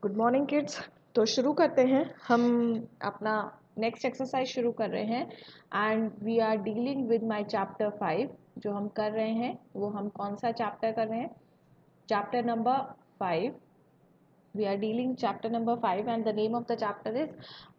Good morning kids. तो शुरू करते हैं। हम अपना नेक्स्ट एक्सरसाइज शुरू कर रहे हैं and we are dealing with my chapter 5। जो हम कर रहे हैं वो हम कौन सा चैप्टर कर रहे हैं? Chapter number 5। We are dealing chapter number 5 and the name of the chapter is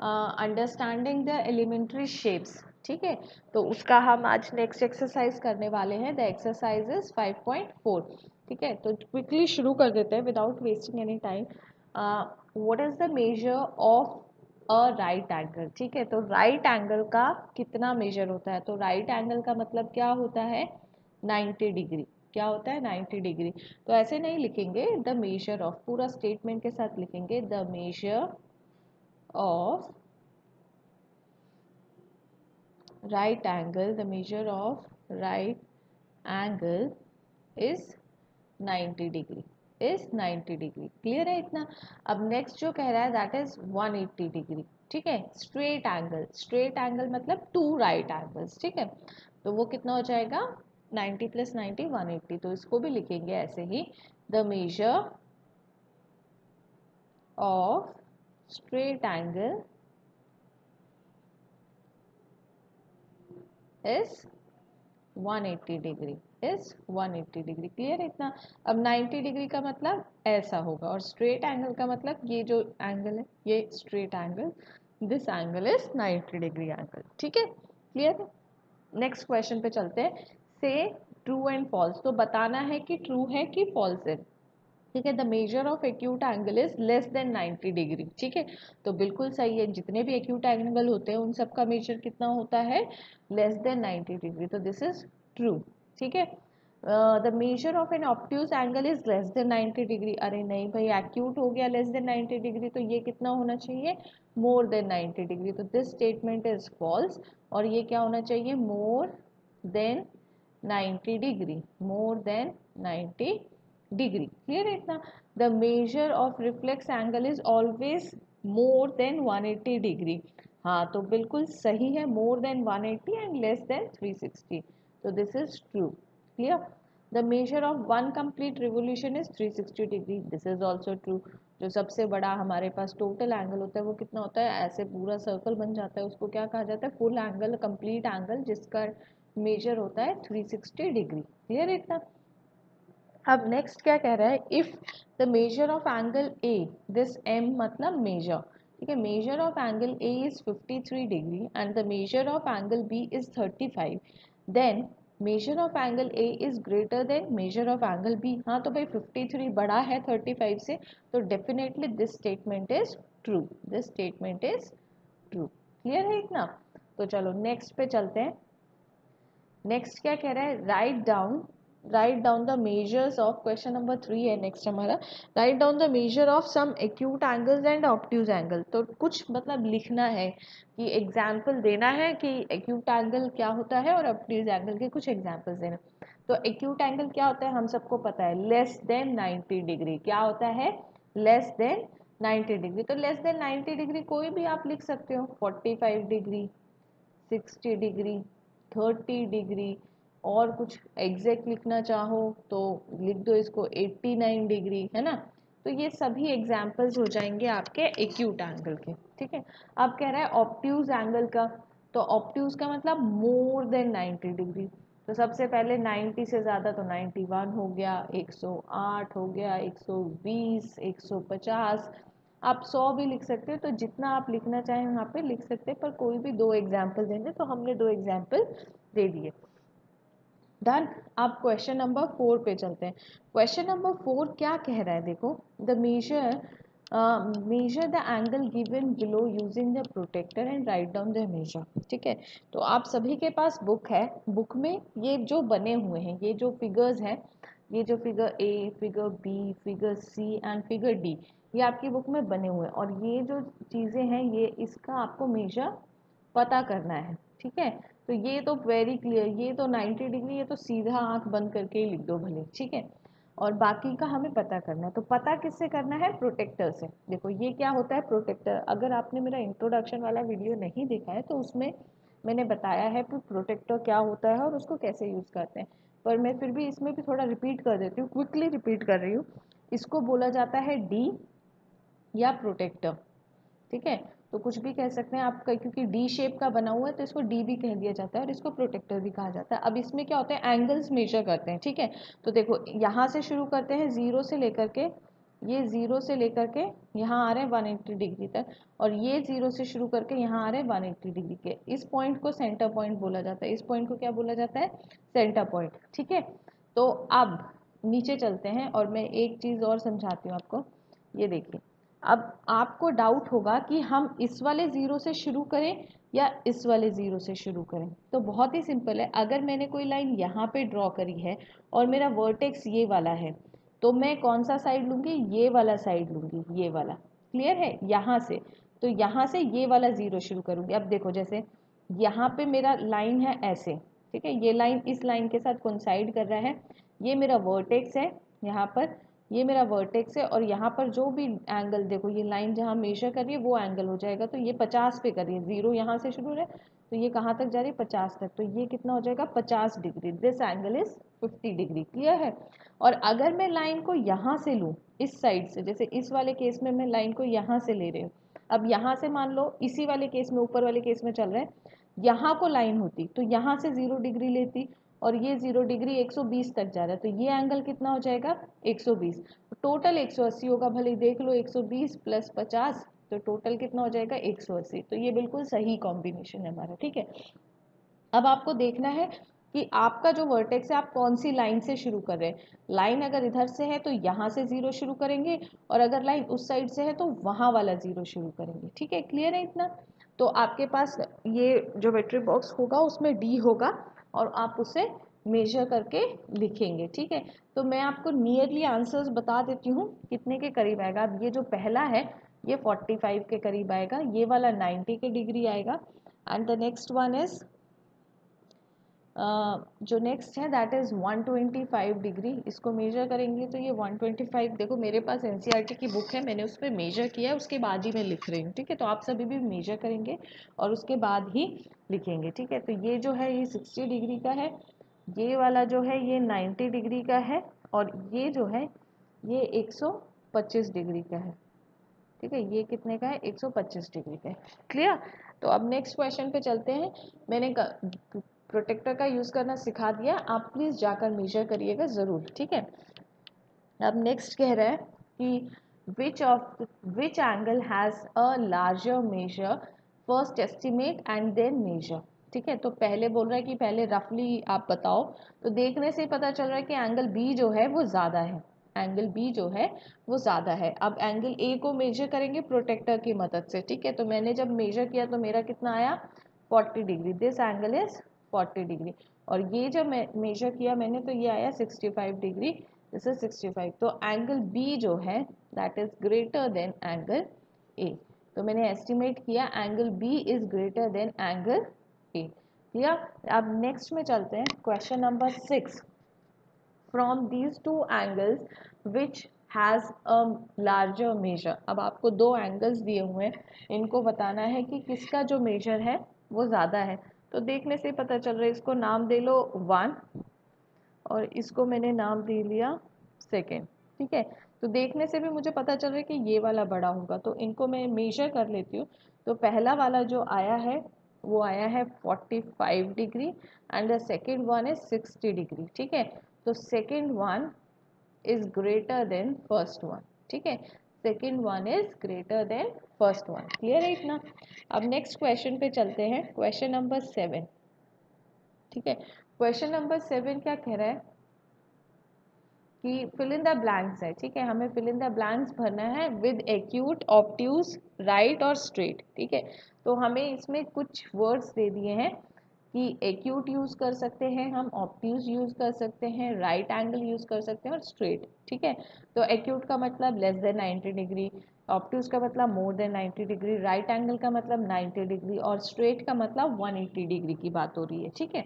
understanding the elementary shapes. ठीक है, तो उसका हम आज नेक्स्ट एक्सरसाइज करने वाले हैं। The exercise is 5.4। ठीक है, तो क्विकली शुरू कर देते हैं without wasting any time. What is the measure of a right angle? ठीक है, तो राइट एंगल का कितना मेजर होता है? तो राइट एंगल का मतलब क्या होता है? 90 डिग्री। क्या होता है? 90 डिग्री। तो ऐसे नहीं लिखेंगे द मेजर ऑफ, पूरा स्टेटमेंट के साथ लिखेंगे the measure of right angle, the measure of right angle is 90 degree, is 90 degree. Clear है इतना? अब नेक्स्ट जो कह रहा है दैट इज 180 डिग्री। ठीक है, स्ट्रेट एंगल, स्ट्रेट एंगल मतलब टू राइट एंगल्स। ठीक है, तो वो कितना हो जाएगा? 90 प्लस 90 180। तो इसको भी लिखेंगे ऐसे ही, the measure of straight angle is 180 degree, is 180 degree. Clear है इतना? अब 90 डिग्री का मतलब ऐसा होगा और स्ट्रेट एंगल का मतलब ये जो एंगल है ये straight angle, this angle is 90 degree angle. ठीक है, क्लियर है? नेक्स्ट क्वेश्चन पे चलते हैं। से ट्रू एंड फॉल्स, तो बताना है कि ट्रू है कि फॉल्स है। ठीक है, the measure of acute angle is less than 90 degree. ठीक है, तो बिल्कुल सही है, जितने भी एक्यूट एंगल होते हैं उन सब का मेजर कितना होता है? Less than 90 degree. तो दिस इज ट्रू। ठीक है, the measure of an obtuse angle is less than 90 degree. अरे नहीं भाई, एक्यूट हो गया लेस देन 90 डिग्री, तो ये कितना होना चाहिए? More than 90 degree. तो दिस स्टेटमेंट इज फॉल्स। और ये क्या होना चाहिए? More than 90 degree, more than 90 degree. Clear है इतना? The measure of reflex angle is always more than 180 degree. हाँ, तो बिल्कुल सही है, more than 180 and less than 360। तो this is true. Clear? The measure of one complete revolution is 360 degree. This is also true. जो सबसे बड़ा हमारे पास टोटल एंगल होता है वो कितना होता है? ऐसे पूरा सर्कल बन जाता है, उसको क्या कहा जाता है? फुल एंगल, कंप्लीट एंगल, जिसका मेजर होता है 360 डिग्री। क्लियर है इतना? अब नेक्स्ट क्या कह रहा है? If the measure of angle A, this M मतलब मेजर। ठीक है, measure of angle A is 53 degree and the measure of angle B is 35, then measure of angle A is greater than measure of angle B. हाँ, तो भाई 53 बड़ा है 35 से, तो definitely this statement is true, this statement is true. Clear है इतना? तो चलो नेक्स्ट पे चलते हैं। नेक्स्ट क्या कह रहा है? Write down the measures of, question number 3 है नेक्स्ट हमारा। Write down the measure of some acute angles and obtuse angle. तो कुछ मतलब लिखना है कि एग्जाम्पल देना है कि एक्यूट एंगल क्या होता है और ऑब्ट्यूज एंगल के कुछ एग्जाम्पल्स देना। तो एक्यूट एंगल क्या होता है? हम सबको पता है, लेस देन 90 डिग्री। क्या होता है? Less than 90 degree. तो लेस देन 90 डिग्री कोई भी आप लिख सकते हो, 45 डिग्री, 60 डिग्री, 30 डिग्री, और कुछ एग्जैक्ट लिखना चाहो तो लिख दो इसको 89 डिग्री, है ना? तो ये सभी एग्जाम्पल्स हो जाएंगे आपके एक्यूट एंगल के। ठीक है, अब कह रहा है ऑब्ट्यूज एंगल का। तो ऑब्ट्यूज का मतलब मोर देन 90 डिग्री। तो सबसे पहले 90 से ज़्यादा तो 91 हो गया, 108 हो गया, 120, 150, आप 100 भी लिख सकते हो। तो जितना आप लिखना चाहें यहाँ पे लिख सकते हैं, पर कोई भी दो एग्जाम्पल देंगे, तो हमने दो एग्जाम्पल दे दिए। डन। अब क्वेश्चन नंबर 4 पे चलते हैं। क्वेश्चन नंबर 4 क्या कह रहा है? देखो, the measure the angle given below using the protractor and write down the measure. ठीक है, तो आप सभी के पास बुक है, बुक में ये जो बने हुए हैं, ये जो फिगर्स हैं, ये जो figure A, figure B, figure C and figure D, ये आपकी बुक में बने हुए हैं। और ये जो चीज़ें हैं, ये इसका आपको मेजर पता करना है। ठीक है, तो ये तो वेरी क्लियर, ये तो 90 डिग्री, ये तो सीधा आंख बंद करके ही लिख दो भले। ठीक है, और बाकी का हमें पता करना है। तो पता किससे करना है? प्रोटेक्टर से। देखो ये क्या होता है प्रोटेक्टर। अगर आपने मेरा इंट्रोडक्शन वाला वीडियो नहीं देखा है तो उसमें मैंने बताया है कि प्रोटेक्टर क्या होता है और उसको कैसे यूज़ करते हैं, पर मैं फिर भी इसमें भी थोड़ा रिपीट कर देती हूँ, क्विकली रिपीट कर रही हूँ। इसको बोला जाता है डी, या प्रोटेक्टर, ठीक है। तो कुछ भी कह सकते हैं आप, क्योंकि डी शेप का बना हुआ है तो इसको डी भी कह दिया जाता है और इसको प्रोटेक्टर भी कहा जाता है। अब इसमें क्या होता है, एंगल्स मेजर करते हैं, ठीक है। तो देखो यहाँ से शुरू करते हैं, ज़ीरो से लेकर के, ये ज़ीरो से लेकर के यहाँ आ रहे हैं 180 डिग्री तक, और ये ज़ीरो से शुरू करके यहाँ आ रहे हैं 180 डिग्री के। इस पॉइंट को सेंटर पॉइंट बोला जाता है, इस पॉइंट को क्या बोला जाता है, सेंटर पॉइंट, ठीक है। तो अब नीचे चलते हैं और मैं एक चीज़ और समझाती हूँ आपको। ये देखिए, अब आपको डाउट होगा कि हम इस वाले ज़ीरो से शुरू करें या इस वाले ज़ीरो से शुरू करें। तो बहुत ही सिंपल है, अगर मैंने कोई लाइन यहाँ पे ड्रॉ करी है और मेरा वर्टेक्स ये वाला है, तो मैं कौन सा साइड लूँगी, ये वाला साइड लूँगी, ये वाला। क्लियर है, यहाँ से, तो यहाँ से ये वाला ज़ीरो शुरू करूँगी। अब देखो, जैसे यहाँ पे मेरा लाइन है ऐसे, ठीक है, ये लाइन इस लाइन के साथ कोइंसाइड कर रहा है, ये मेरा वर्टेक्स है यहाँ पर, ये मेरा वर्टेक्स है, और यहाँ पर जो भी एंगल, देखो ये लाइन जहाँ मेजर कर रही है वो एंगल हो जाएगा, तो ये 50 पे कर रही है, ज़ीरो यहाँ से शुरू है तो ये कहाँ तक जा रही है, 50 तक, तो ये कितना हो जाएगा, 50 degree. This angle is 50 degree. Clear है। और अगर मैं लाइन को यहाँ से लूँ, इस साइड से, जैसे इस वाले केस में मैं लाइन को यहाँ से ले रही हूँ, अब यहाँ से मान लो इसी वाले केस में, ऊपर वाले केस में चल रहा है, यहाँ को लाइन होती तो यहाँ से 0 डिग्री लेती, और ये 0 डिग्री 120 तक जा रहा है, तो ये एंगल कितना हो जाएगा, 120। टोटल 180 होगा, भले देख लो, 120 प्लस 50, तो टोटल कितना हो जाएगा, 180। तो ये बिल्कुल सही कॉम्बिनेशन है हमारा, ठीक है। अब आपको देखना है कि आपका जो वर्टेक्स है, आप कौन सी लाइन से शुरू कर रहे हैं। लाइन अगर इधर से है तो यहाँ से ज़ीरो शुरू करेंगे, और अगर लाइन उस साइड से है तो वहाँ वाला ज़ीरो शुरू करेंगे, ठीक है। क्लियर है इतना। तो आपके पास ये ज्योमेट्री बॉक्स होगा, उसमें डी होगा, और आप उसे मेजर करके लिखेंगे, ठीक है। तो मैं आपको नियरली आंसर्स बता देती हूँ कितने के करीब आएगा। अब ये जो पहला है ये 45 के करीब आएगा, ये वाला 90 के डिग्री आएगा, and the next one is जो नेक्स्ट है दैट इज़ 125 डिग्री। इसको मेजर करेंगे तो ये 125, देखो मेरे पास एनसीईआरटी की बुक है, मैंने उस पर मेजर किया है, उसके बाद ही मैं लिख रही हूँ, ठीक है। तो आप सभी भी मेजर करेंगे और उसके बाद ही लिखेंगे, ठीक है। तो ये जो है ये 60 डिग्री का है, ये वाला जो है ये 90 डिग्री का है, और ये जो है ये 125 डिग्री का है, ठीक है। ये कितने का है, 125 डिग्री का है। क्लियर। तो अब नेक्स्ट क्वेश्चन पे चलते हैं। मैंने प्रोटेक्टर का यूज़ करना सिखा दिया, आप प्लीज़ जाकर मेजर करिएगा ज़रूर, ठीक है। अब नेक्स्ट कह रहा है कि which angle has a larger measure, first estimate and then measure, ठीक है। तो पहले बोल रहा है कि पहले रफली आप बताओ, तो देखने से पता चल रहा है कि एंगल बी जो है वो ज़्यादा है, एंगल बी जो है वो ज़्यादा है। अब एंगल ए को मेजर करेंगे प्रोटेक्टर की मदद से, ठीक है। तो मैंने जब मेजर किया तो मेरा कितना आया, 40 degree. This angle is 40 degree. और ये जब मैं मेजर किया मैंने तो ये आया 65 डिग्री, दिस इज 65। तो एंगल बी जो है that is greater than angle A. तो मैंने एस्टिमेट किया angle B is greater than angle A. या अब नेक्स्ट में चलते हैं, question number 6। From these two angles which has a larger measure. अब आपको दो एंगल्स दिए हुए हैं, इनको बताना है कि किसका जो मेजर है वो ज़्यादा है। तो देखने से पता चल रहा है, इसको नाम दे लो 1 और इसको मैंने नाम दे लिया 2, ठीक है। तो देखने से भी मुझे पता चल रहा है कि ये वाला बड़ा होगा, तो इनको मैं मेजर कर लेती हूँ। तो पहला वाला जो आया है वो आया है 45 degree, and the second one is 60 degree, ठीक है। तो second one is greater then first one, ठीक है। Second one is greater then first one. Clear है इतना। अब नेक्स्ट क्वेश्चन पे चलते हैं, क्वेश्चन नंबर 7, ठीक है। क्वेश्चन नंबर 7 क्या कह रहा है कि फिल इन द ब्लैंक्स है, ठीक है। हमें फिल इन द ब्लैंक्स भरना है विद एक्यूट, ऑब्ट्यूज, राइट और स्ट्रेट, ठीक है। तो हमें इसमें कुछ वर्ड्स दे दिए हैं कि एक्यूट यूज़ कर सकते हैं हम, ऑब्ट्यूज यूज़ कर सकते हैं, राइट एंगल यूज़ कर सकते हैं और स्ट्रेट, ठीक है। तो एक्यूट का मतलब लेस देन 90 डिग्री, ऑब्ट्यूज का मतलब more than 90 degree, right angle का मतलब 90 डिग्री, और स्ट्रेट का मतलब 180 डिग्री की बात हो रही है, ठीक है।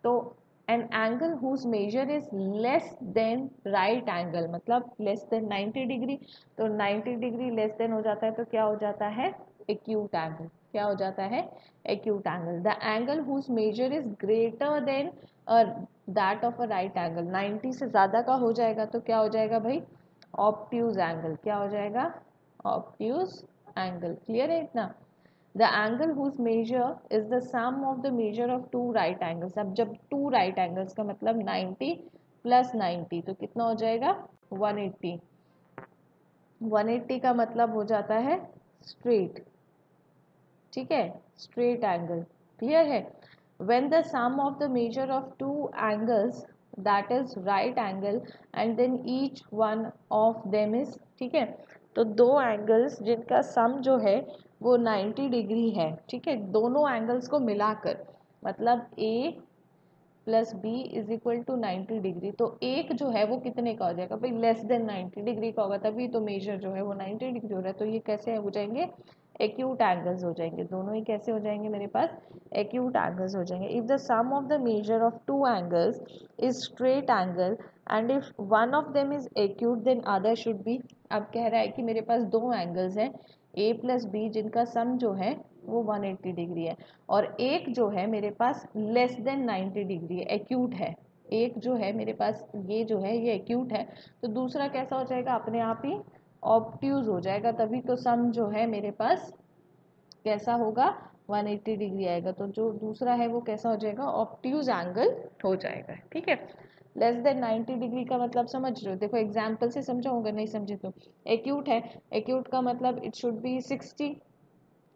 तो an angle whose measure is less than right angle, मतलब लेस देन 90 डिग्री, तो 90 डिग्री लेस देन हो जाता है तो क्या हो जाता है, एक्यूट एंगल। क्या हो जाता है, acute angle. The angle whose measure is greater than that of a right angle, 90 से ज़्यादा का हो जाएगा तो क्या हो जाएगा भाई, ऑब्ट्यूज एंगल। क्या हो जाएगा, ऑब्ट्यूज एंगल। क्लियर है इतना? The angle whose measure is the sum of the measure of two right angles. अब जब टू राइट एंगल्स का मतलब 90 प्लस 90 तो कितना हो जाएगा 180। 180 का मतलब हो जाता है स्ट्रेट, ठीक है, स्ट्रेट एंगल। क्लियर है? when the sum of the measure of two angles that is right angle and then each one of them is, ठीक है, तो दो एंगल्स जिनका सम जो है वो 90 डिग्री है, ठीक है, दोनों एंगल्स को मिलाकर मतलब A plus B is equal to 90 degree. तो एक जो है वो कितने का हो जाएगा भाई, लेस देन 90 डिग्री का होगा, तभी तो मेजर जो है वो 90 डिग्री हो रहा है। तो ये कैसे हो जाएंगे, एक्यूट एंगल्स हो जाएंगे, दोनों ही कैसे हो जाएंगे मेरे पास, एक्यूट एंगल्स हो जाएंगे। If the sum of the measure of two angles is straight angle and if one of them is acute then other should be. अब कह रहा है कि मेरे पास दो एंगल्स हैं ए प्लस बी जिनका सम जो है वो 180 डिग्री है और एक जो है मेरे पास लेस देन 90 डिग्री है, एक्यूट है। एक जो है मेरे पास ये जो है ये एक्यूट है, तो दूसरा कैसा हो जाएगा, अपने आप ही ऑब्ट्यूज हो जाएगा, तभी तो सम जो है मेरे पास कैसा होगा 180 डिग्री आएगा। तो जो दूसरा है वो कैसा हो जाएगा, ऑब्ट्यूज एंगल हो जाएगा, ठीक है। लेस देन 90 डिग्री का मतलब समझ रहे हो, देखो एग्जाम्पल से समझाऊंगा, नहीं समझे तो। एक्यूट है, एक्यूट का मतलब it should be 60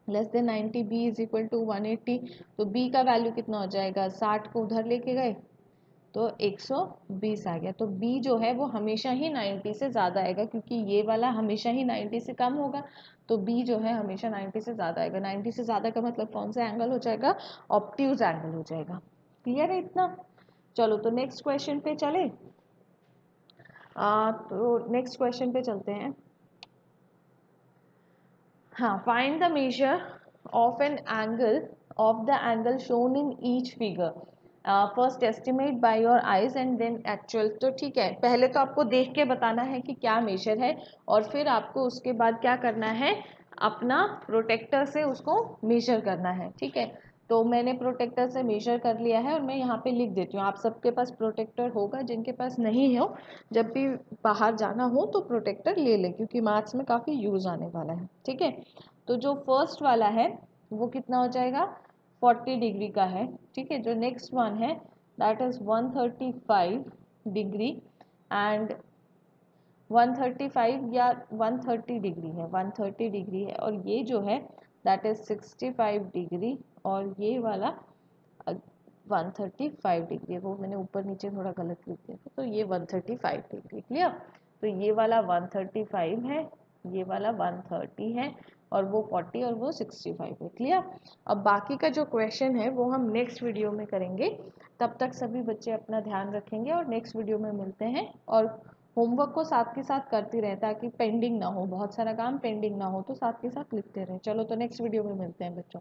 less than 90, B is equal to 180। तो बी का वैल्यू कितना हो जाएगा, 60 को उधर लेके गए तो 120 आ गया। तो बी जो है वो हमेशा ही 90 से ज़्यादा आएगा, क्योंकि ये वाला हमेशा ही 90 से कम होगा, तो बी जो है हमेशा 90 से ज़्यादा आएगा। 90 से ज़्यादा का मतलब कौन सा एंगल हो जाएगा, ऑब्ट्यूज एंगल हो जाएगा। क्लियर है इतना? चलो तो नेक्स्ट क्वेश्चन पे चले। तो नेक्स्ट क्वेश्चन पे चलते हैं। हाँ, find the measure of an angle of the angle shown in each figure. First estimate by your eyes and then actual. तो ठीक है, पहले तो आपको देख के बताना है कि क्या मेजर है और फिर आपको उसके बाद क्या करना है, अपना प्रोटेक्टर से उसको मेजर करना है, ठीक है। तो मैंने प्रोटेक्टर से मेजर कर लिया है और मैं यहाँ पे लिख देती हूँ। आप सबके पास प्रोटेक्टर होगा, जिनके पास नहीं हो जब भी बाहर जाना हो तो प्रोटेक्टर ले लें, क्योंकि मार्क्स में काफ़ी यूज़ आने वाला है, ठीक है। तो जो फर्स्ट वाला है वो कितना हो जाएगा, 40 डिग्री का है, ठीक है। जो नेक्स्ट वन है दैट इज 135 डिग्री एंड 135 या 130 डिग्री है, 130 डिग्री है। और ये जो है दैट इज 65 डिग्री और ये वाला 135 डिग्री है। वो मैंने ऊपर नीचे थोड़ा गलत लिख दिया था, तो ये 135 डिग्री। क्लियर? तो ये वाला 135 है, ये वाला 130 है और वो 40 और वो 65 है। क्लियर? अब बाकी का जो क्वेश्चन है वो हम नेक्स्ट वीडियो में करेंगे। तब तक सभी बच्चे अपना ध्यान रखेंगे और नेक्स्ट वीडियो में मिलते हैं। और होमवर्क को साथ के साथ करती रहे ताकि पेंडिंग ना हो, बहुत सारा काम पेंडिंग ना हो, तो साथ के साथ लिखते रहे। चलो तो नेक्स्ट वीडियो में मिलते हैं बच्चों।